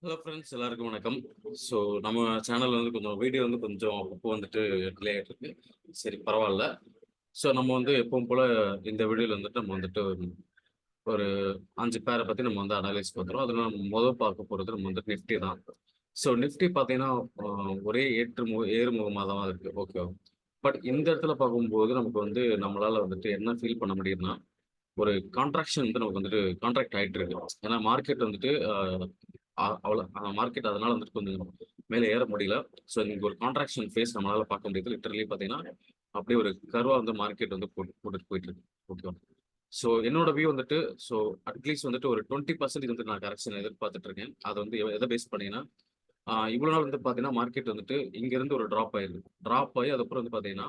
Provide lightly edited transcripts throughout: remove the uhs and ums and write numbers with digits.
Hello friends, எல்லாருக்கும் வணக்கம். So நம்ம சேனல் வந்து கொஞ்சம் வீடியோ வந்து கொஞ்சம் அப்பப்போ வந்துட்டு டிலே ஆகிட்டு இருக்கு. சரி, பரவாயில்ல. ஸோ நம்ம வந்து எப்பவும் போல இந்த வீடியோவில் வந்துட்டு நம்ம வந்துட்டு ஒரு 5 பேரை பற்றி நம்ம வந்து அனலைஸ் பண்ணுறோம். அதில் நம்ம முதல் பார்க்க போகிறது நம்ம வந்து நிஃப்டி தான். ஸோ நிஃப்டி பார்த்தீங்கன்னா ஒரே ஏறுமுகமாக தான் இருக்குது. ஓகே. பட் இந்த இடத்துல பார்க்கும்போது நமக்கு வந்து நம்மளால் வந்துட்டு என்ன ஃபீல் பண்ண முடியுதுன்னா, ஒரு கான்ட்ராக்ஷன் வந்து நமக்கு வந்துட்டு கான்ட்ராக்ட் ஆயிட்டு இருக்கு. ஏன்னா மார்க்கெட் வந்துட்டு அவ்வளோ மார்க்கெட் அதனால வந்துட்டு கொஞ்சம் மேலே ஏற முடியல. ஸோ இங்க ஒரு கான்ட்ராக்ஷன் ஃபேஸ் நம்மளால பார்க்க முடியுது. லிட்டரலி பார்த்தீங்கன்னா, அப்படியே ஒரு கர்வா வந்து மார்க்கெட் வந்து போட்டுட்டு போயிட்டு இருக்கு. ஓகேவா? ஸோ என்னோட வியூ வந்துட்டு ஸோ அட்லீஸ்ட் வந்துட்டு ஒரு 20% வந்து நான் கரெக்ஷன் எதிர்பார்த்துட்டு இருக்கேன். அது வந்து எத பேஸ் பண்ணீங்கன்னா, இவ்வளோ நாள் வந்து பார்த்தீங்கன்னா, மார்க்கெட் வந்துட்டு இங்கேருந்து ஒரு ட்ராப் ஆயிருக்கு. ட்ராப் ஆயி அதுக்கப்புறம் வந்து பார்த்தீங்கன்னா,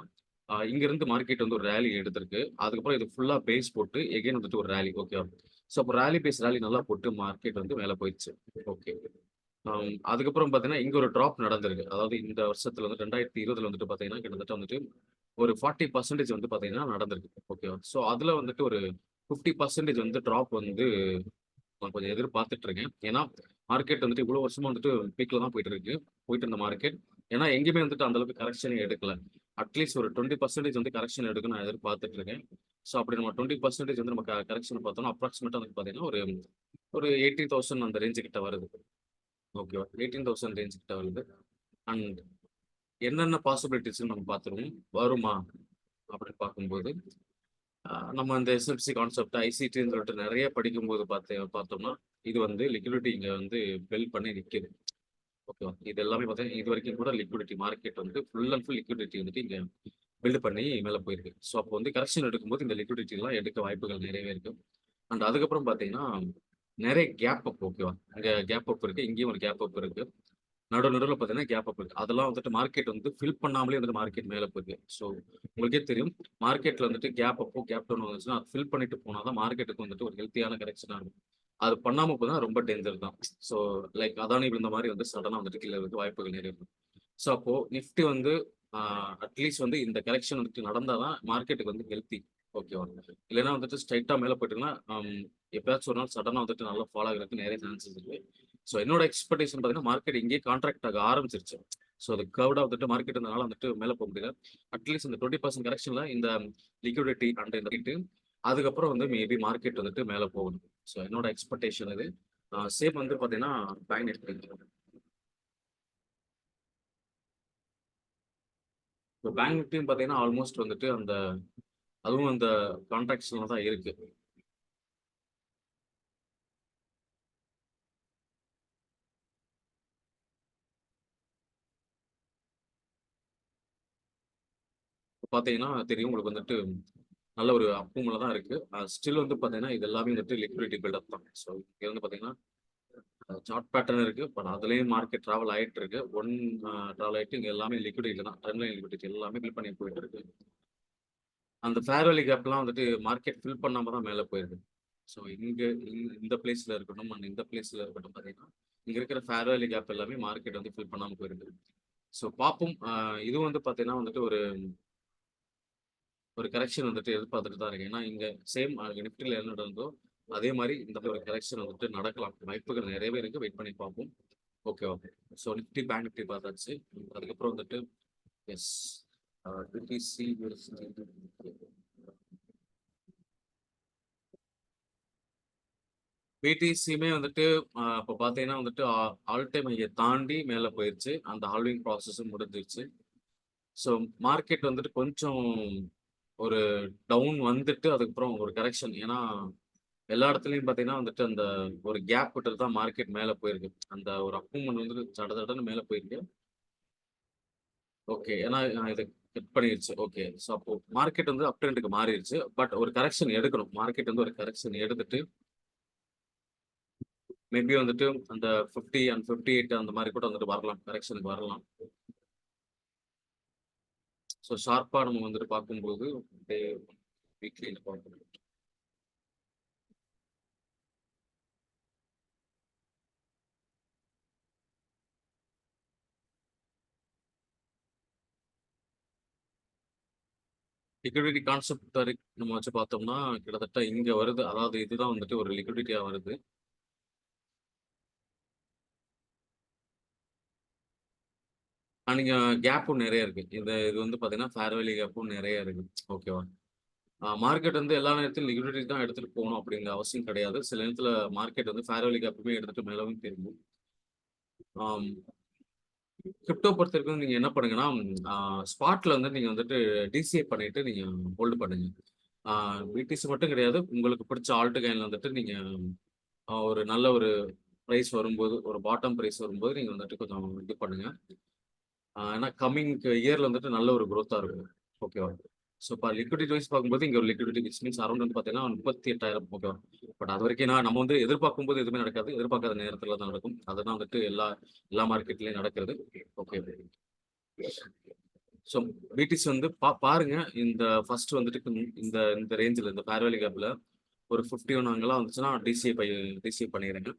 இங்கேருந்து மார்க்கெட் வந்து ஒரு ராலி எடுத்திருக்கு. அதுக்கப்புறம் இது ஃபுல்லா பேஸ் போட்டு எகைன் வந்துட்டு ஒரு ராலி. ஓகேவா? ஸோ அப்போ ராலி நல்லா போட்டு மார்க்கெட் வந்து மேல போயிருச்சு. ஓகே. அதுக்கப்புறம் பார்த்தீங்கன்னா, இங்க ஒரு ட்ராப் நடந்திருக்கு. அதாவது இந்த வருஷத்துல வந்து 2020ல வந்துட்டு பார்த்தீங்கன்னா, கிட்டத்தட்ட வந்துட்டு ஒரு 40% வந்து பார்த்தீங்கன்னா நடந்திருக்கு. ஓகேவா? ஸோ அதுல வந்துட்டு ஒரு 50% வந்து ட்ராப் வந்து நான் கொஞ்சம் எதிர்பார்த்துட்டு இருக்கேன். ஏன்னா, மார்க்கெட் வந்துட்டு இவ்வளோ வருஷமா வந்துட்டு பீக்ல தான் போயிட்டு இருக்கு. போயிட்டு இருந்த மார்க்கெட். ஏன்னா, எங்கேயுமே வந்துட்டு அந்த அளவுக்கு கரெக்ஷனே எடுக்கல. அட்லீஸ்ட் ஒரு 20% வந்து கரெக்ஷன் எடுக்கும்னு நான் எதிர்பார்த்துட்டு இருக்கேன். ஸோ அப்படி நம்ம 20% வந்து நம்ம கரெக்ஷன் பார்த்தோம்னா, அப்ராக்ஸிமேட்டா வந்து பார்த்தீங்கன்னா, ஒரு ஒரு 80,000 அந்த ரேஞ்சு கிட்ட வருது. ஓகேவா? 18,000 ரேஞ்ச் கிட்ட வருது. அண்ட் என்னென்ன பாசிபிலிட்டீஸ்ன்னு நம்ம பார்த்துருவோம். வருமா? அப்படின்னு பார்க்கும்போது, நம்ம அந்த எஸ்எஃப்சி கான்செப்ட், ஐசிடின்னு சொல்லிட்டு நெறைய படிக்கும்போது பார்த்தோம்னா, இது வந்து லிக்விடிட்டி இங்க வந்து பில்ட் பண்ணி நிக்குது. ஓகேவா? இது எல்லாமே பார்த்தீங்கன்னா, இதுவரைக்கும் கூட லிக்விடிட்டி மார்க்கெட் வந்து ஃபுல் அண்ட் ஃபுல் லிக்விடிட்டி வந்துட்டு இங்க பில்ட் பண்ணி மேல போயிருக்கு. ஸோ அப்போ வந்து கரெக்ஷன் எடுக்கும்போது இந்த லிக்விடிட்டிலாம் எடுக்க வாய்ப்புகள் நிறையவே இருக்கு. அண்ட் அதுக்கப்புறம் பார்த்தீங்கன்னா, நெறைய கேப் அப். ஓகேவா? இங்க கேப் அப் இருக்கு. இங்கேயும் ஒரு கேப் அப் இருக்கு. நடுவுல பார்த்தீங்கன்னா கேப் அப் இருக்கு. அதெல்லாம் வந்துட்டு மார்க்கெட் வந்து ஃபில் பண்ணாமலே வந்துட்டு மார்க்கெட் மேல போயிருக்கு. ஸோ உங்களுக்கே தெரியும். மார்க்கெட்ல வந்துட்டு கேப் அப்போ, கேப் டவுன் வந்துச்சுன்னா, அது ஃபில் பண்ணிட்டு போனா தான் மார்க்கெட்டுக்கு வந்துட்டு ஒரு ஹெல்த்தியான கரெக்ஷனா இருக்கும். அது பண்ணாம போனா ரொம்ப டேஞ்சர் தான். ஸோ லைக் அதானி விழுந்த மாரி வந்து சடனா வந்துட்டு கீழ விழுக வாய்ப்புகள் நிறைய இருக்கு. ஸோ அப்போ நிஃப்டி வந்து ஆ அட்லீஸ்ட் வந்து இந்த கரெக்ஷன் வந்துட்டு நடந்தா தான் மார்க்கெட்டுக்கு வந்து ஹெல்த்தி. ஓகேவா? இல்லன்னா வந்துட்டு ஸ்ட்ரெயிட்டா மேல போயிட்டுங்கன்னா, எப்பயாச்சும் ஒரு நாள் சடனா வந்துட்டு நல்லா ஃபாலோ ஆகுறதுக்கு நிறைய சான்சஸ் இருக்கு. ஸோ என்னோட எக்ஸ்பெக்டேஷன் பார்த்தீங்கன்னா, மார்க்கெட் இங்கேயே கான்ட்ராக்ட் ஆக ஆரம்பிச்சிருச்சு. ஸோ அது கர்வ்டா வந்துட்டு மார்க்கெட் இருந்தனால வந்துட்டு மேல போ முடியல. அட்லீஸ்ட் இந்த 20% கரெக்ஷன்ல இந்த லிக்விடிட்டி அண்ட் இந்த ஹிட் அதுக்கப்புறம் வந்து மேபி மார்க்கெட் வந்துட்டு மேல போகணும். ஸோ என்னோட எக்ஸ்பெக்டேஷன் இது. சேம் வந்து பார்த்தீங்கன்னா, பேங்க் நிஃப்டி. இப்போ பேங்க் நிஃப்டியும் பார்த்தீங்கன்னா, ஆல்மோஸ்ட் வந்துட்டு அந்த அதுவும் அந்த கான்ட்ராக்ஷன்ல தான் இருக்கு. இப்போ பார்த்தீங்கன்னா தெரியும் உங்களுக்கு வந்துட்டு நல்ல ஒரு அப் மூவ்ல தான் இருக்கு. ஸ்டில் வந்து பார்த்தீங்கன்னா, இது எல்லாமே வந்துட்டு லிக்விடிட்டி பில்டப் தான். ஸோ இங்க வந்து பார்த்தீங்கன்னா சார்ட் பேட்டர்ன் இருக்கு. பட் அதுலயும் மார்க்கெட் டிராவல் ஆயிட்டு இருக்கு. டிராவல் ஆயிட்டு இங்க எல்லாமே லிக்விடிட்டி தான். ட்ரெண்ட் லைன் லிக்விடிட்டி எல்லாமே ஃபில் பண்ணி போயிட்டு இருக்கு. அந்த ஃபேர் வேல்யூ கேப்லாம் வந்துட்டு மார்க்கெட் ஃபில் பண்ணாம தான் மேல போயிருக்கு. ஸோ இங்க இந்த பிளேஸ்ல இருக்கட்டும் அண்ட் இந்த பிளேஸ்ல இருக்கட்டும் பார்த்தீங்கன்னா, இங்க இருக்கிற ஃபேர் வேல்யூ கேப் எல்லாமே மார்க்கெட் வந்து ஃபில் பண்ணாம போயிருக்கு. ஸோ பார்ப்போம். இது வந்து பார்த்தீங்கன்னா வந்துட்டு ஒரு ஒரு கரெக்ஷன் வந்துட்டு எதிர்பார்த்துட்டு தான் இருக்கேன். ஏன்னா இங்க சேம் நிஃப்டில என்ன நடந்ததோ, அதே மாரி இந்த ஒரு கரெக்ஷன் வந்துட்டு நடக்கலாம். வாய்ப்புகள் நிறையவே இருக்கு. வெயிட் பண்ணி பார்ப்போம். Okay, okay. So Nifty, bank Nifty பார்த்தாச்சு. அதுக்கப்புறம் வந்துட்டு எஸ் பிடிசி பிடிசியுமே வந்துட்டு இப்போ பார்த்தீங்கன்னா வந்துட்டு ஆல் டைம் ஹைய தாண்டி மேல போயிருச்சு. அந்த ஹால்விங் ப்ராசஸும் முடிஞ்சிருச்சு. ஸோ மார்க்கெட் வந்துட்டு கொஞ்சம் ஒரு டவுன் வந்துட்டு அதுக்கப்புறம் ஒரு கரெக்ஷன். ஏன்னா எல்லா இடத்துலயும் பார்த்தீங்கன்னா வந்துட்டு அந்த ஒரு கேப் விட்டுட்டு தான் மார்க்கெட் மேல போயிருக்கு. அந்த ஒரு அப் மூவ்மெண்ட் வந்துட்டு சட சடன்னு மேல போயிருக்கு. ஓகே. ஏன்னா இத கட் பண்ணிருச்சு. ஓகே. ஸோ அப்போ மார்க்கெட் வந்து அப் ட்ரெண்டுக்கு மாறிருச்சு. பட் ஒரு கரெக்ஷன் எடுக்கணும். மார்க்கெட் வந்து ஒரு கரெக்ஷன் எடுத்துட்டு, மேபி வந்துட்டு அந்த 50 அண்ட் 58 அந்த மாரி கூட வந்துட்டு வரலாம். கரெக்ஷனுக்கு வரலாம். ஸோ ஷார்ப்பா நம்ம வந்துட்டு பார்க்கும்போது, டே வீக்லில பார்க்கணும். லிக்விடிட்டி கான்செப்ட் வரைக்கும் நம்ம வச்சு பார்த்தோம்னா, கிட்டத்தட்ட இங்க வருது. அதாவது இதுதான் வந்துட்டு ஒரு லிக்விடிட்டியா வருது. நீங்க கேப்பும் நெறைய இருக்கு. இது வந்து பார்த்தீங்கன்னா, ஃபேர் வேல்யூ கேப்பும் நெறைய இருக்கு. ஓகேவா? மார்க்கெட் வந்து எல்லா நேரத்திலும் லிக்விடிட்டி தான் எடுத்துட்டு போணும் அப்படிங்கிற அவசியம் கிடையாது. சில நேரத்தில மார்க்கெட் வந்து ஃபேர் வேல்யூ கேப்புமே எடுத்துட்டு மேலவும் திரும்பும். ஆம். கிரிப்டோ பொறுத்தவரைக்கும் நீங்க என்ன பண்ணுங்கன்னா, ஸ்பாட்ல வந்து நீங்க வந்துட்டு டிசிஏ பண்ணிட்டு நீங்க ஹோல்டு பண்ணுங்க. ஆ பிடிசி மட்டும் கிடையாது. உங்களுக்கு பிடிச்ச ஆல்ட் காயின்ல வந்துட்டு நீங்க ஒரு நல்ல ஒரு பிரைஸ் வரும்போது, ஒரு பாட்டம் பிரைஸ் வரும்போது நீங்க வந்துட்டு கொஞ்சம் இது பண்ணுங்க. ஏன்னா கம்மிங் இயர்ல வந்துட்டு நல்ல ஒரு குரோத்தா இருக்கும். ஓகேவா? ஸோ இப்ப லிக்விடிட்டி வைஸ் பார்க்கும்போது, இங்க ஒரு லிக்விடிட்டி விச் மீன்ஸ் அரவுண்ட் வந்து பார்த்தீங்கன்னா 38,000 ஓகேவா? பட் அதுவரைக்கும் நம்ம வந்து எதிர்பார்க்கும்போது எதுவுமே நடக்காது. எதிர்பார்க்காத நேரத்தில தான் நடக்கும். அதுதான் வந்துட்டு எல்லா எல்லா மார்க்கெட்லயும் நடக்கிறது. ஓகே. ஸோ பிடிசி வந்து பாருங்க. இந்த ஃபர்ஸ்ட் வந்துட்டு இந்த இந்த ரேஞ்சில இந்த ஃபேர் வேல்யூ கேப்ல ஒரு 51 அங்கலாம் வந்துச்சுன்னா டிசிஏ பண்ணிருங்க.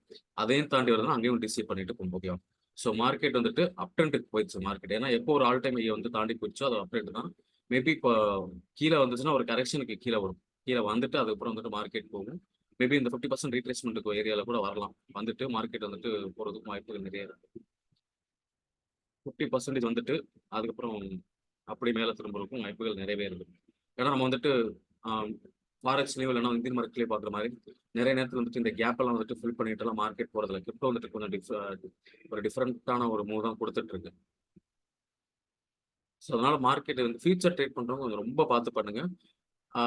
அதையும் தாண்டி வருதுன்னா அங்கேயும் டிசிஏ பண்ணிட்டு போங்க. ஓகேவா? ஸோ மார்க்கெட் வந்துட்டு அப் ட்ரெண்டுக்கு போயிடுச்சு மார்க்கெட். ஏன்னா எப்போ ஒரு ஆல் டைம் ஹைய வந்து தாண்டி போயிடுச்சோ அது அப் ட்ரெண்ட் தான். மேபி இப்போ கீழ வந்துச்சுன்னா ஒரு கரெக்ஷனுக்கு கீழ வரும். கீழ வந்துட்டு அதுக்கப்புறம் வந்துட்டு மார்க்கெட் போகும். மேபி இந்த 50% ரீட்ரேஸ்மென்ட்க்கு ஏரியால கூட வரலாம். வந்துட்டு மார்க்கெட் வந்துட்டு போறதுக்கும் வாய்ப்புகள் நிறைய இருக்கு. 50% வந்துட்டு அதுக்கப்புறம் அப்படி மேல திரும்புறதுக்கும் வாய்ப்புகள் நிறையவே இருக்கு. ஏன்னா நம்ம வந்துட்டு ஆ ஃபாரெக்ஸ்லயோ இல்லன்னா இந்தியன் மார்க்கெட்லயோ பார்க்குற மாரி நிறைய நேரத்துல வந்துட்டு இந்த கேப் எல்லாம் வந்துட்டு ஃபில் பண்ணிட்டுலாம் மார்க்கெட் போறதில்ல. கிரிப்டோ வந்துட்டு கொஞ்சம் ஒரு டிஃபரண்டான ஒரு மூவ் தான் குடுத்துட்டு இருக்கு. ஸோ அதனால மார்க்கெட் வந்து ஃபியூச்சர் ட்ரேட் பண்றவங்க கொஞ்சம் ரொம்ப பார்த்து பண்ணுங்க. ஆ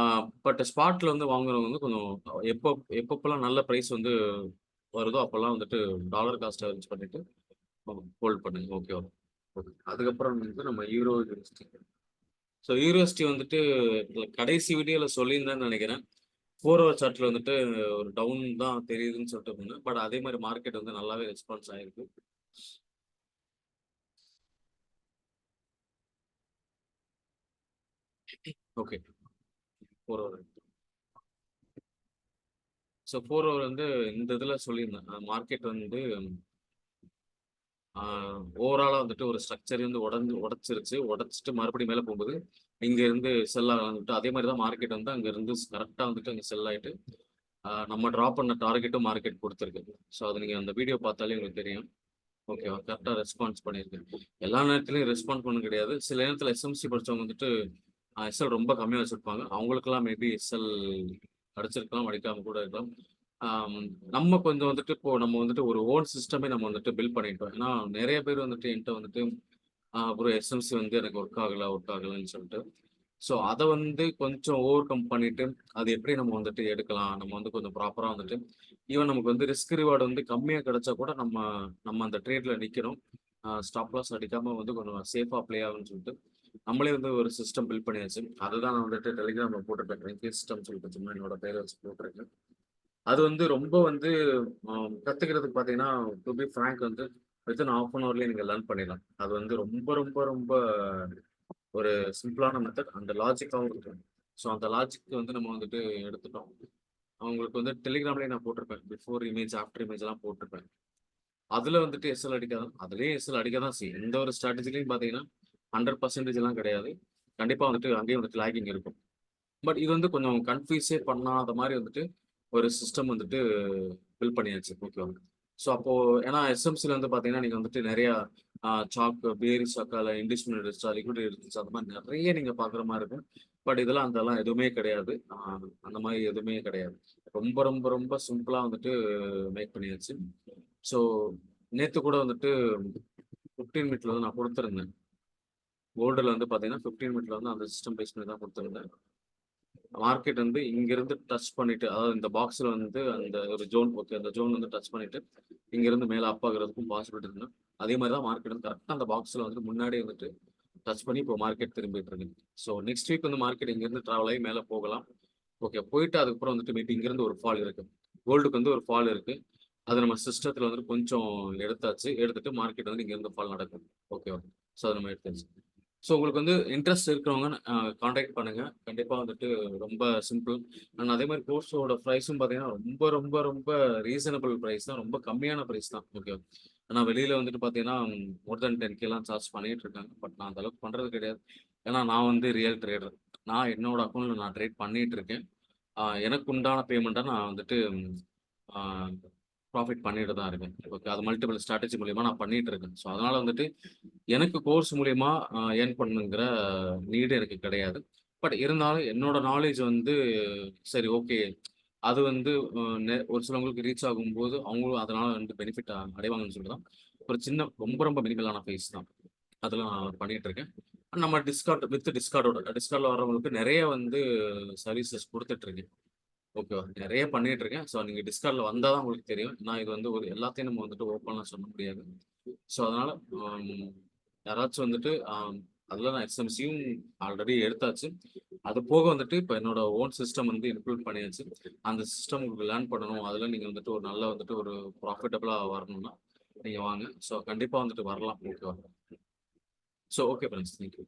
பட் ஸ்பாட்ல வந்து வாங்குறவங்க வந்து கொஞ்சம் எப்போ எப்பப்பலாம் நல்ல பிரைஸ் வந்து வருதோ அப்பலாம் வந்துட்டு டாலர் காஸ்ட் அவரேஜ் பண்ணிட்டு ஹோல்ட் பண்ணுங்க. ஓகேவா? ஓகே. அதுக்கப்புறம் வந்து நம்ம யூரோ யூஎஸ்டி. ஸோ யூஎஸ்டி வந்துட்டு கடைசி வீடியோல சொல்லியிருந்தேன்னு நெனைக்கிறேன். 4 ஹவர் சார்ட்ல வந்துட்டு ஒரு டவுன் தான் தெரியுதுன்னு சொல்லிட்டு இருந்தேன். பட் அதே மாரி மார்க்கெட் வந்து நல்லாவே ரெஸ்பான்ஸ் ஆயிருக்கு. ஓகே. 4 ஹவர். ஸோ 4 ஹவர் வந்து இந்த இதுல சொல்லியிருந்தேன். மார்க்கெட் வந்து ஆ ஓவராலா வந்துட்டு ஒரு ஸ்ட்ரக்சர் வந்து உடைச்சிருச்சு. உடைச்சுட்டு மறுபடியும் மேல போகும்போது, இங்க இருந்து செல் ஆரம்பிச்சுட்டு அதே மாரி தான் மார்க்கெட் வந்து அங்க இருந்து கரெக்ட்டா வந்துட்டு அங்க செல் ஆயிட்டு, நம்ம டிராப் பண்ண டார்கெட்டும் மார்க்கெட் குடுத்துருக்கு. ஸோ அது நீங்க அந்த வீடியோ பார்த்தாலே உங்களுக்கு தெரியும். ஓகேவா? கரெக்ட்டா ரெஸ்பான்ஸ் பண்ணியிருக்கு. எல்லா நேரத்துலயும் ரெஸ்பாண்ட் பண்ண கிடையாது. சில நேரத்துல எஸ்எம்சி படிச்சவங்க வந்துட்டு எஸ்எல் ரொம்ப கம்மியா வச்சிருப்பாங்க. அவங்களுக்கெல்லாம் மேபி எஸ்எல் அடிச்சிருக்கலாம், அடிக்காம கூட இருக்கலாம். ஆம், நம்ம கொஞ்சம் வந்துட்டு இப்போ நம்ம வந்துட்டு ஒரு ஓன் சிஸ்டமே நம்ம வந்துட்டு பில்ட் பண்ணிட்டோம். ஏன்னா நெறைய பேர் வந்துட்டு என்ட்ட வந்துட்டு ப்ரோ எஸ்எம்சி வந்து எனக்கு ஒர்க் ஆகலன்னு சொல்லிட்டு. ஸோ அத வந்து கொஞ்சம் ஓவர் கம் பண்ணிட்டு, அது எப்படி நம்ம வந்துட்டு எடுக்கலாம்? நம்ம வந்து கொஞ்சம் ப்ராப்பரா வந்துட்டு ஈவன் நமக்கு வந்து ரிஸ்க் ரிவார்ட் வந்து கம்மியா கிடைச்சா கூட நம்ம நம்ம அந்த ட்ரேட்ல நிக்கணும். ஸ்டாப் லாஸ் அடிக்காம வந்து கொஞ்சம் சேஃபா ப்ளே ஆகும்னு சொல்லிட்டு, நம்மளே வந்து ஒரு சிஸ்டம் பில்ட் பண்ணியாச்சு. அதுதான் நான் வந்துட்டு டெலிகிராம்ல போட்டுருப்பேன். வெங்கி சிஸ்டம் சொல்லிட்டு சும்மா என்னோட பேர வச்சு போட்டுருக்கேன். அது வந்து ரொம்ப வந்து கத்துக்கிறதுக்கு பார்த்தீங்கன்னா, டூ பி ஃபிராங்க் வந்து வித்தின் ஹால்ஃப் அன் ஹவர்லயே நீங்க லேர்ன் பண்ணிடலாம். அது வந்து ரொம்ப ரொம்ப ரொம்ப ஒரு சிம்பிளான மெத்தட். அந்த லாஜிக்காவும் இருக்கு. ஸோ அந்த லாஜிக் வந்து நம்ம வந்துட்டு எடுத்துட்டோம். அவங்களுக்கு வந்து டெலிகிராம்லயே நான் போட்டிருப்பேன். பிஃபோர் இமேஜ், ஆஃப்டர் இமேஜ்லாம் போட்டிருப்பேன். அதுல வந்துட்டு எஸ்எல் அடிக்காது. அதுலயும் எஸ்எல் அடிக்க தான் செய்யும். எந்த ஒரு ஸ்ட்ராட்டஜிலயும் பார்த்தீங்கன்னா, 100% எல்லாம் கிடையாது. கண்டிப்பா வந்துட்டு அங்கேயும் வந்துட்டு லாகிங் இருக்கும். பட் இது வந்து கொஞ்சம் கன்ஃப்யூஸே பண்ணாத மாரி வந்துட்டு ஒரு சிஸ்டம் வந்துட்டு பில்ட் பண்ணியாச்சு. ஓகேவா? ஸோ அப்போ ஏன்னா எஸ்எம்சில வந்து பார்த்தீங்கன்னா, நீங்க வந்துட்டு நெறையா பேரி சாக்கால இன்டிஸ்மினல் இருந்துச்சா, லிக்விட் இருந்துச்சா, அந்த மாரி நெறைய நீங்க பார்க்குற மாரி இருக்கும். பட் இதெல்லாம் அதெல்லாம் எதுவுமே கிடையாது. அந்த மாரி எதுவுமே கிடையாது. ரொம்ப ரொம்ப ரொம்ப சிம்பிளா வந்துட்டு மேக் பண்ணியாச்சு. ஸோ நேத்து கூட வந்துட்டு 15 மினிட்ல வந்து நான் குடுத்திருந்தேன். கோல்டுல வந்து பார்த்தீங்கன்னா, 15 மினிட்ல வந்து அந்த சிஸ்டம் பேஸ் பண்ணி தான் குடுத்திருந்தேன். மார்க்கெட் வந்து இங்கிருந்து டச் பண்ணிட்டு, அதாவது இந்த பாக்ஸ்ல வந்து அந்த ஒரு ஜோன் ஓகே. அந்த ஜோன் வந்து டச் பண்ணிட்டு, இங்கிருந்து மேல அப் ஆகுறதுக்கும் பாசிபிலிட்டி இருக்கு. அதே மாரி தான் மார்க்கெட் வந்து கரெக்ட்டா அந்த பாக்ஸ்ல வந்து முன்னாடியே வந்துட்டு டச் பண்ணி இப்போ மார்க்கெட் திரும்பிட்டு இருக்கு. ஸோ நெக்ஸ்ட் வீக் வந்து மார்க்கெட் இங்கிருந்து டிராவல் ஆகி மேல போகலாம். ஓகே. போயிட்டு அதுக்கப்புறம் வந்துட்டு மேபி இங்கிருந்து ஒரு ஃபால் இருக்கு. கோல்டுக்கு வந்து ஒரு ஃபால் இருக்கு. அது நம்ம சிஸ்டத்துல வந்துட்டு கொஞ்சம் எடுத்தாச்சு. எடுத்துட்டு மார்க்கெட் வந்து இங்கிருந்து ஃபால் நடக்கும். ஓகேவா? ஸோ அத நம்ம எடுத்தாச்சு. ஸோ உங்களுக்கு வந்து இன்ட்ரெஸ்ட் இருக்கிறவங்க கான்டாக்ட் பண்ணுங்க. கண்டிப்பா வந்துட்டு ரொம்ப சிம்பிள். அண்ட் அதே மாரி கோர்ஸோட பிரைஸும் பார்த்தீங்கன்னா, ரொம்ப ரொம்ப ரொம்ப ரீசனபிள் பிரைஸ் தான். ரொம்ப கம்மியான பிரைஸ் தான். ஓகே. ஆனா வெளியில வந்துட்டு பார்த்தீங்கன்னா, மோர் தென் 10Kலாம் சார்ஜ் பண்ணிட்டு இருக்காங்க. பட் நான் அந்த அளவுக்கு பண்றது கிடையாது. ஏன்னா நான் வந்து ரியல் ட்ரேடர். நான் என்னோட அக்கவுண்ட்ல நான் ட்ரேட் பண்ணிட்டு இருக்கேன். எனக்கு உண்டான பேமெண்ட்ட நான் வந்துட்டு ஆ ப்ராஃபிட் பண்ணிட்டு தான் இருக்கேன். ஓகே. அது மல்டிபிள் ஸ்ட்ராட்டஜி மூலியமா நான் பண்ணிட்டு இருக்கேன். ஸோ, அதனால வந்துட்டு எனக்கு கோர்ஸ் மூலியமா ஏர்ன் பண்ணணுங்கிற நீடு எனக்கு கிடையாது. பட் இருந்தாலும் என்னோட நாலேட்ஜ் வந்து சரி ஓகே. அது வந்து ஒரு சிலவங்களுக்கு ரீச் ஆகும்போது, அவங்களும் அதனால வந்து பெனிஃபிட் அடைவாங்கன்னு சொல்லி தான், ஒரு சின்ன ரொம்ப ரொம்ப மினிமலான ஃபீஸ் தான். அதெல்லாம் நான் பண்ணிட்டு இருக்கேன். நம்ம டிஸ்கார்ட்ல வர்றவங்களுக்கு நெறைய வந்து சர்வீசஸ் குடுத்துட்டு இருக்கேன். ஓகேவா? நெறைய பண்ணிட்டு இருக்கேன். ஸோ நீங்க டிஸ்கார்ட்ல வந்தா தான் உங்களுக்கு தெரியும். நான் இது வந்து ஒரு எல்லாத்தையும் நம்ம வந்துட்டு ஓப்பன்லாம் சொல்ல முடியாது. ஸோ அதனால ம் யாராச்சும் வந்துட்டு அதில நான் எஸ்எம்சியும் ஆல்ரெடி எடுத்தாச்சு. அது போக வந்துட்டு இப்ப என்னோட ஓன் சிஸ்டம் வந்து இன்க்ளூட் பண்ணியாச்சு. அந்த சிஸ்டம் உங்களுக்கு லேர்ன் பண்ணணும். அதில நீங்க வந்துட்டு ஒரு நல்ல வந்துட்டு ஒரு ப்ராஃபிட்டபிளா வரணும்னா, நீங்க வாங்க. ஸோ கண்டிப்பா வந்துட்டு வரலாம். ஓகேவா? So okay friends. Thank you.